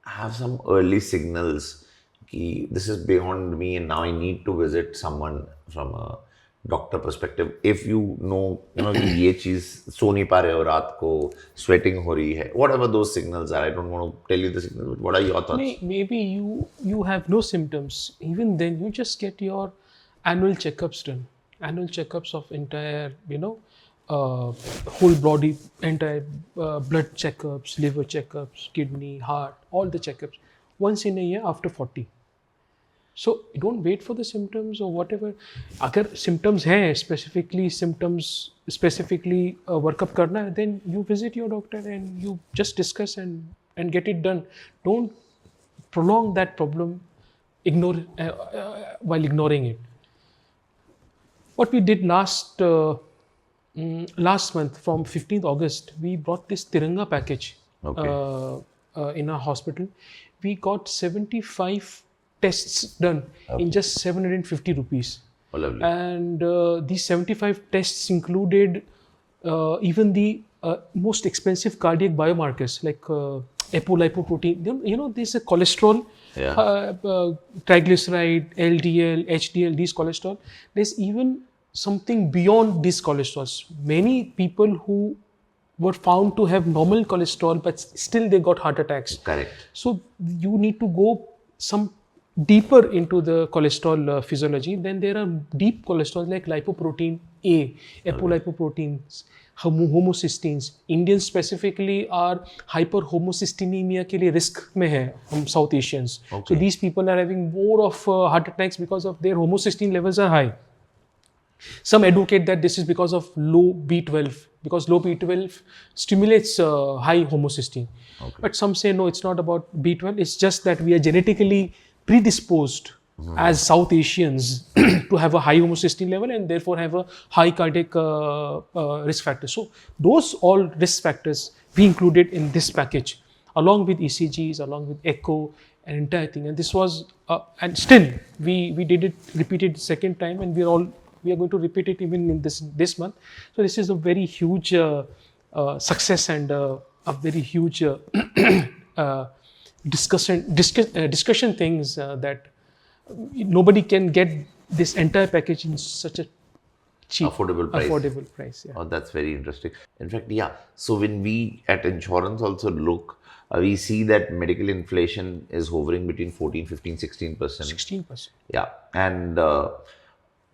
[SPEAKER 1] have some early signals कि this is beyond me and now I need to visit someone from a doctor perspective? If you know कि ये चीज सो नहीं पा रहे हो रात को, sweating हो रही है, whatever those signals are, I don't want to tell you the signals, but what are your thoughts?
[SPEAKER 2] Maybe you have no symptoms. Even then, you just get your annual checkups done. Annual checkups of entire, whole body, entire blood checkups, liver checkups, kidney, heart, all the checkups once in a year after 40. So don't wait for the symptoms or whatever. अगर symptoms हैं, specifically workup करना है, then you visit your doctor and you just discuss and get it done. Don't prolong that problem while ignoring it. What we did last month, from 15th August, we brought this Tiranga package in our hospital. We got 75 tests done in just 750 rupees.
[SPEAKER 1] Oh, lovely.
[SPEAKER 2] And these 75 tests included even the most expensive cardiac biomarkers like apolipoprotein. There's a cholesterol, triglyceride, LDL, HDL, these cholesterol. There's even something beyond these cholesterols. Many people who were found to have normal cholesterol, but still they got heart attacks.
[SPEAKER 1] Correct.
[SPEAKER 2] So you need to go some deeper into the cholesterol physiology. Then there are deep cholesterol like lipoprotein A, apolipoproteins, homocysteines. Indians specifically are hyperhomocystinemia के लिए risk में है हम South Asians. So these people are having more of heart attacks because of their homocysteine levels are high. Some advocate that this is because of low B12 because low B12 stimulates high homocysteine. But some say no, it's not about B12. It's just that we are genetically predisposed as South Asians to have a high homocysteine level and therefore have a high cardiac risk factor. So those all risk factors we included in this package, along with ECGs, along with echo, and entire thing. And this was, and still we did it, repeated the second time, and we are going to repeat it even in this month. So this is a very huge success and a very huge discussion things that nobody can get this entire package in such a cheap,
[SPEAKER 1] affordable
[SPEAKER 2] price. Yeah.
[SPEAKER 1] Oh, that's very interesting. In fact, yeah. So when we at insurance also look, we see that medical inflation is hovering between 14, 15, 16%.
[SPEAKER 2] 16%.
[SPEAKER 1] Yeah. And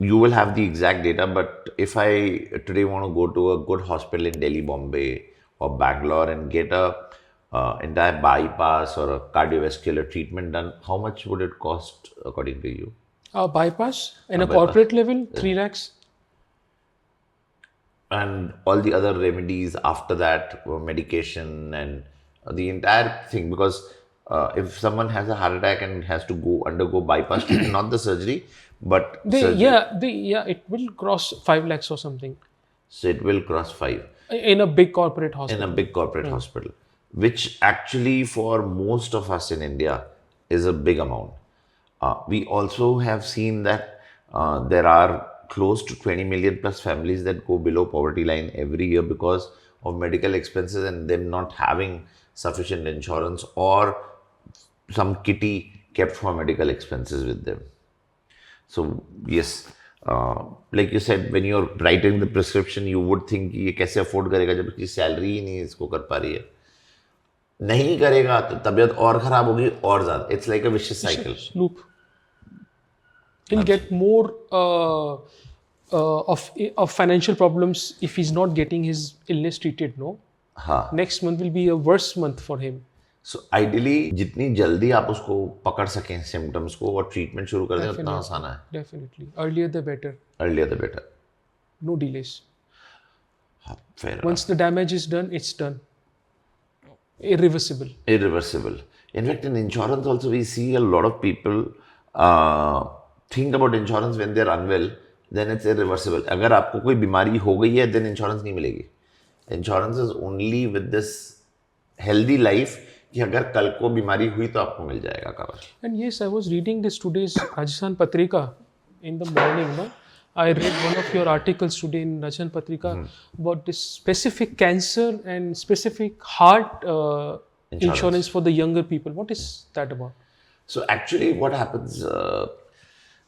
[SPEAKER 1] you will have the exact data, but if I today want to go to a good hospital in Delhi, Bombay, or Bangalore and get a entire bypass or a cardiovascular treatment done, how much would it cost according to you?
[SPEAKER 2] Bypass in a corporate level, 3 lakhs.
[SPEAKER 1] And all the other remedies after that, medication and the entire thing, because if someone has a heart attack and has to go undergo bypass treatment, not the surgery, but surgery.
[SPEAKER 2] It will cross 5 lakhs or something.
[SPEAKER 1] So it will cross 5.
[SPEAKER 2] In a big corporate hospital.
[SPEAKER 1] In a big corporate hospital, which actually for most of us in India is a big amount. We also have seen that there are close to 20 million plus families that go below poverty line every year because of medical expenses and them not having sufficient insurance or some kitty kept for medical expenses with them. So yes, like you said, when you're writing the prescription, you would think ये कैसे afford करेगा जब इसकी salary ही नहीं इसको कर पा रही है. नहीं करेगा तो तबीयत और खराब होगी और ज़्यादा. It's like a vicious cycle.
[SPEAKER 2] Loop. He'll get more of financial problems if he's not getting his illness treated. No.
[SPEAKER 1] हाँ.
[SPEAKER 2] Next month will be a worse month for him.
[SPEAKER 1] So ideally, जितनी जल्दी आप उसको पकड़ सकें symptoms को और treatment शुरू कर दें उतना आसान है.
[SPEAKER 2] Definitely. Earlier the better.
[SPEAKER 1] Earlier the better.
[SPEAKER 2] No delays.
[SPEAKER 1] Fair enough.
[SPEAKER 2] Once the damage is done, it's done. Irreversible.
[SPEAKER 1] Irreversible. In fact, in insurance also we see a lot of people think about insurance when they're unwell, then it's irreversible. अगर आपको कोई बीमारी हो गई है, then insurance नहीं मिलेगी. Insurance is only with this healthy life कि अगर कल को बीमारी हुई तो आपको मिल जाएगा cover.
[SPEAKER 2] And yes, I was reading this today's Rajasthan Patrika in the morning. No? I read one of your articles today in Rajasthan Patrika about this specific cancer and specific heart insurance for the younger people. What is that about?
[SPEAKER 1] So actually what happens,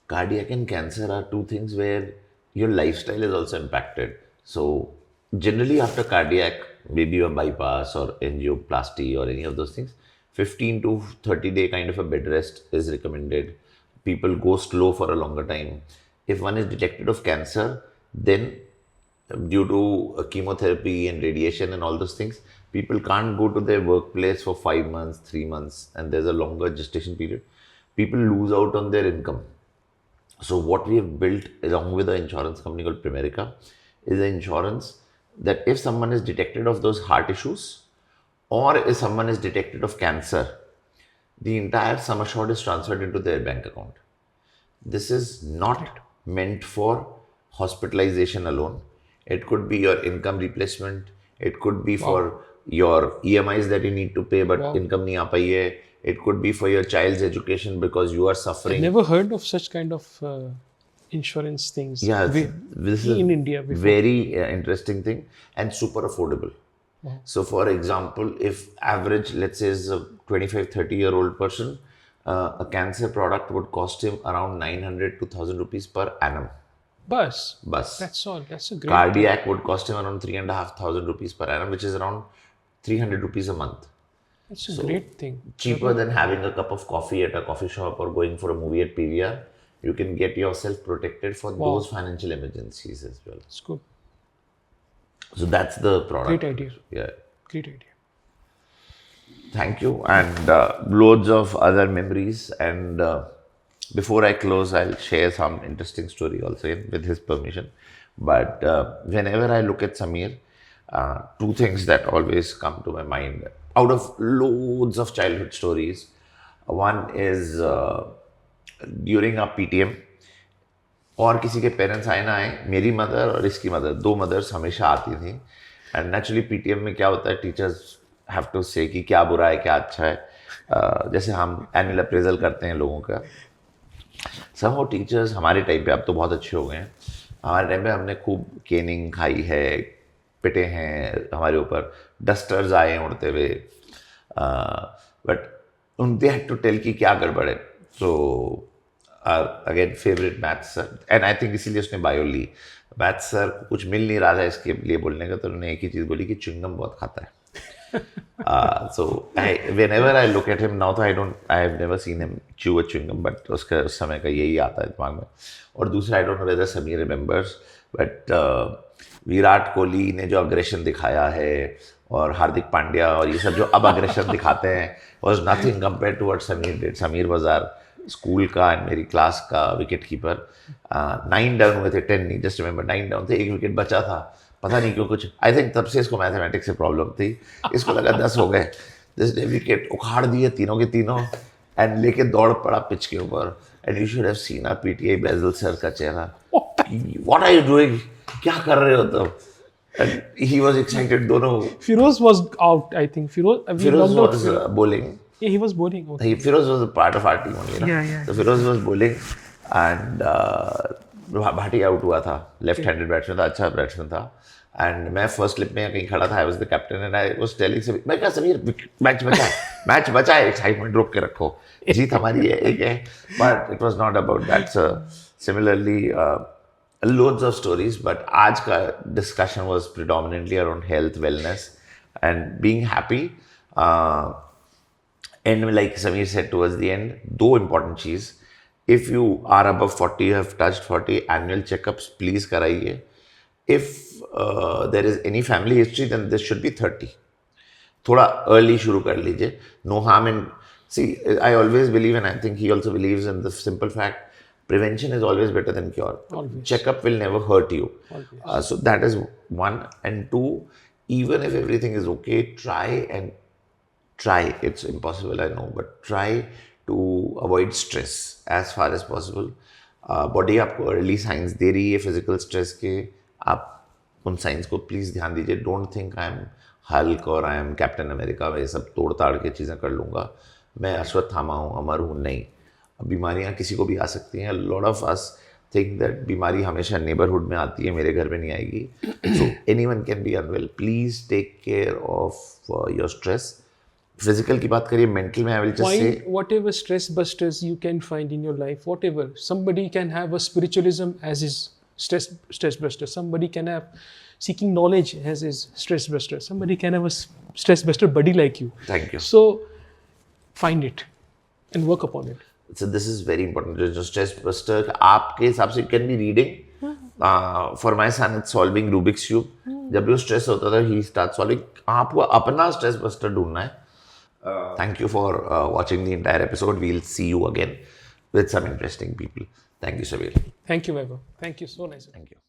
[SPEAKER 1] cardiac and cancer are two things where your lifestyle is also impacted. So generally after cardiac, maybe a bypass or angioplasty or any of those things, 15 to 30 day kind of a bed rest is recommended. People go slow for a longer time. If one is detected of cancer, then due to chemotherapy and radiation and all those things, people can't go to their workplace for 5 months, 3 months, and there's a longer gestation period. People lose out on their income. So what we have built along with an insurance company called Primerica is an insurance that if someone is detected of those heart issues or if someone is detected of cancer, the entire sum assured is transferred into their bank account. This is not meant for hospitalization alone. It could be your income replacement. It could be for your EMIs that you need to pay but income nahi aa pai hai. It could be for your child's education because you are suffering.
[SPEAKER 2] I've never heard of such kind of insurance things.
[SPEAKER 1] Yeah, this is
[SPEAKER 2] in India before.
[SPEAKER 1] Very interesting thing and super affordable. Wow. So for example, if average, let's say is a 25-30-year-old person, a cancer product would cost him around 900 to 1,000 rupees per annum.
[SPEAKER 2] Bus. That's all. That's a great
[SPEAKER 1] Cardiac would cost him around 3,500 rupees per annum, which is around 300 rupees a month.
[SPEAKER 2] That's a great thing.
[SPEAKER 1] Cheaper than having a cup of coffee at a coffee shop or going for a movie at PVR. You can get yourself protected for those financial emergencies as well.
[SPEAKER 2] It's good.
[SPEAKER 1] So that's the product.
[SPEAKER 2] Great idea.
[SPEAKER 1] Yeah.
[SPEAKER 2] Great idea.
[SPEAKER 1] Thank you. And loads of other memories. And before I close, I'll share some interesting story also with his permission. But whenever I look at Samir, Two things that always come to my mind out of loads of childhood stories. One is during our PTM, और किसी के parents आए ना आए, मेरी mother और इसकी mother, दो मदर्स हमेशा आती थी. एंड नेचुरली पीटीएम में क्या होता है, टीचर्स हैव टू से कि क्या बुरा है क्या अच्छा है. जैसे हम एनुअल अप्रेजल करते हैं लोगों का, सब वो टीचर्स हमारे टाइम पे, अब तो बहुत अच्छे हो गए हैं, हमारे टाइम पे हमने खूब केनिंग खाई है, पिटे हैं, हमारे ऊपर डस्टर्स आए हैं उड़ते हुए, but they had to tell कि क्या गड़बड़ है. So again favourite maths sir, and I think इसीलिए उसने बायो ली. मैथ्स सर को कुछ मिल नहीं रहा था इसके लिए बोलने का, तो उन्होंने एक ही चीज़ बोली कि च्युइंगम बहुत खाता है. So whenever I look at him now, तो I have never seen him chew a chewing gum, but उसका उस समय का यही आता है दिमाग में. और दूसरा, I don't know whether Samir remembers, but Virat Kohli ने जो अग्रेशन दिखाया है और हार्दिक पांड्या और ये सब जो अब अग्रेशन दिखाते हैं was nothing compared to what Samir did. Samir was our school का एंड मेरी क्लास का विकेट कीपर. 9 डाउन हुए थे, 10 नहीं, जस्ट रिमेंबर 9 डाउन थे, एक विकेट बचा था, पता नहीं क्यों कुछ, आई थिंक तब से इसको मैथमेटिक्स से प्रॉब्लम थी, इसको लगा 10 हो गए. दिस डे विकेट उखाड़ दिए तीनों के तीनों एंड लेके दौड़ पड़ा पिच के ऊपर. And you should have seen our PTI बेजल सर का चेहरा, व्हाट आर यू डूइंग, क्या कर रहे हो तुम. And he was excited. दोनों,
[SPEAKER 2] Firoz was out, I think.
[SPEAKER 1] Firoz was bowling.
[SPEAKER 2] Yeah, he was bowling. Okay.
[SPEAKER 1] Firoz was a part of our team only, na?
[SPEAKER 2] Yeah.
[SPEAKER 1] So Firoz was bowling and Bhati out हुआ था, left handed batsman था, अच्छा batsman था. And मैं first slip में कहीं खड़ा था, I was the captain and I was telling Sameer, मैं कहा समीर मैच बचा है, एक्साइटमेंट रोक के रखो, जीत हमारी है, एक है. But it was not about that. So similarly loads of stories, but आज का discussion was predominantly around health, wellness and being happy. And like Samir said towards the end, दो important cheese, if you are above 40, you have touched 40, annual checkups please कराइए. If there is any family history, then this should be 30. थोड़ा early शुरू कर लीजिए. No harm in, see, I always believe, and I think he also believes in the simple fact, prevention is always better than cure.
[SPEAKER 2] Always.
[SPEAKER 1] Checkup will never hurt you. So that is one. And two, even if everything is okay, try, it's impossible, I know, but try to avoid stress as far as possible. Body आपको early signs दे रही है physical stress के, आप उन signs को please ध्यान दीजिए. Don't think I am Hulk और I am Captain America, मैं ये सब तोड़ ताड़ के चीज़ें कर लूँगा, मैं अश्वत्थामा हूँ, अमर हूँ. नहीं, बीमारियाँ किसी को भी आ सकती हैं. Lot of us think that बीमारी हमेशा नेबरहुड में आती है, मेरे घर में नहीं आएगी. So anyone can be unwell. Please take care of your stress. Physical की बात करिए, मेंटल में I will just say
[SPEAKER 2] Whatever stress busters you can find in your life, whatever. Somebody can have a spiritualism as his stress buster. Somebody can have seeking knowledge as his stress buster. Somebody can have a stress buster buddy like you.
[SPEAKER 1] Thank you.
[SPEAKER 2] So find it and work upon it.
[SPEAKER 1] So this is very important. जो stress buster आपके हिसाब से can be reading. For my son, it's solving Rubik's cube. जब भी वो stress होता था, he starts solving. आपको अपना stress buster ढूंढना है. Thank you for watching the entire episode. We'll see you again with some interesting people. Thank you, Sabir.
[SPEAKER 2] Thank you, Vaibhav. Thank you. So nice.
[SPEAKER 1] Thank you.